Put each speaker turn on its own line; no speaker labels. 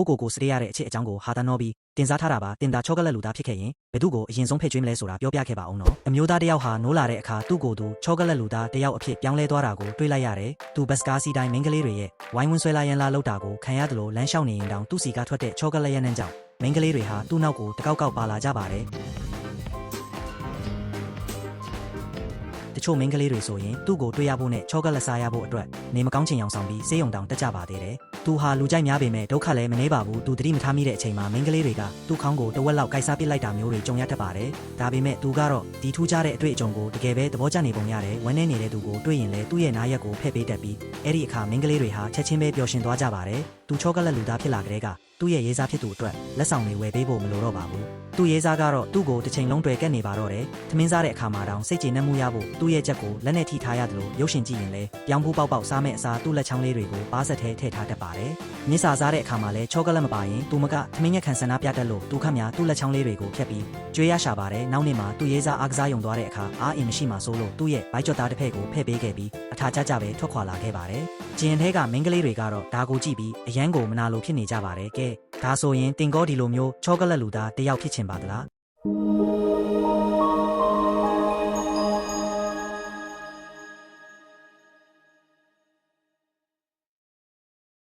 ကိုစတေးရတဲ့အချက်အကြောင်းကိုဟာတာနော်ပြီးတင်စားထားတာပါတင်တာချောကလက်လူသားဖြစ်ခဲ့ရင်ဘယ်သူ့ကိုအရင်ဆုံးဖိတ်ကျွေးမလဲဆိုတာပြောပြခဲ့ပါအောင်နော်အမျိုးသားတယောက်ဟာနိုးလာတဲ့အခါသူ့ကိုယ်သူချောကလက်လူသားတယောက်အဖြစ်ပြောင်းလဲသွားတာကိုတွေးလိုက်ရတယ်သူဘတ်စကားစီတိုင်းမိန်းကလေးတွေရဲ့ဝိုင်းဝန်းဆွဲလာရန်လာလောက်တာကိုခံရတယ်လို့လမ်းလျှောက်နေရင်တောင်သူ့စီကထွက်တဲ့ချောကလက်ရနန်းကြောင့်မိန်းကလေးတွေဟာသူ့နောက်ကိုတကောက်ကောက်ပါလာကြပါတယ်တချို့မိန်းကလေးတွေဆိုရင်သူ့ကိုတွေ့ရဖို့နဲ့ချောကလက်စားရဖို့အတွက်နေမကောင်းချင်အောင်ဆောင်ပြီးစေးရုံတောင်တက်ကြပါသေးတယ်။သူဟာလူကြိုက်များပေမဲ့ဒုက္ခလည်းမနှဲပါဘူး။သူတတိမထားမိတဲ့အချိန်မှာမိန်းကလေးတွေကသူ့ခေါင်းကိုတဝက်လောက်ကိုက်စားပစ်လိုက်တာမျိုးတွေကြုံရတတ်ပါတယ်။ဒါပေမဲ့သူကတော့ဒီထူးခြားတဲ့အတွေ့အကြုံကိုတကယ်ပဲသဘောကျနေပုံရတယ်။ဝမ်းနည်းနေတဲ့သူကိုတွေ့ရင်လည်းသူ့ရဲ့နားရက်ကိုဖဲ့ပေးတတ်ပြီးအဲ့ဒီအခါမိန်းကလေးတွေဟာချက်ချင်းပဲပျော်ရွှင်သွားကြပါတယ်။သူချောကလက်လူသားဖြစ်လာတဲ့ကသူ့ရဲ့ရေးစားဖြစ်သူအတွက်လက်ဆောင်တွေဝယ်ပေးဖို့မလိုတော့ပါဘူး။သူ့ရေးစားကတော့သူ့ကိုတစ်ချိန်လုံးတွေ့ကက်နေပါတော့တယ်။သမင်းစားတဲ့အခါမှာတောင်စိတ်ကျေနပ်မှုရဖို့သူ့ရဲ့ချက်ကိုလက်နဲ့ထိထားရတယ်လို့ရုပ်ရှင်ကြည့်ရင်လည်းပြောင်းဖူးပေါက်ပေါက်စားမဲ့အစားသူ့လက်ချောင်းလေးတွေကိုပါးစက်ထဲထည့်ထားတတ်ပါတယ်။မြစ်စာစားတဲ့အခါမှာလည်းချောကလက်မပါရင်သူမကသမင်းငက်ခံဆန္ဒပြတတ်လို့သူခတ်များသူ့လက်ချောင်းလေးတွေကိုဖြတ်ပြီးကျွေးရရှာပါတယ်။နောက်နေ့မှာသူ့ရေးစားအားကစားယုံသွားတဲ့အခါအားအင်မရှိမှဆိုလို့သူ့ရဲ့ဘိုက်ကြော့သားတစ်ဖက်ကိုဖဲ့ပေးခဲ့ပြီးအထာကျကျပဲထွက်ခွာလာခဲ့ပါတယ်။ဂျင်ထဲကမိန်းကလေးတွေကတော့ဒါကိုကြည့်ပြီးအယမ်းကိုမနာလိုဖြစ်နေကြပါတယ်။ကဲဒါဆိုရင်တင်ကောဒီလိုမျိုးချောကလက်လူသားတယောက်ဖြစ်ချင်ပါသလား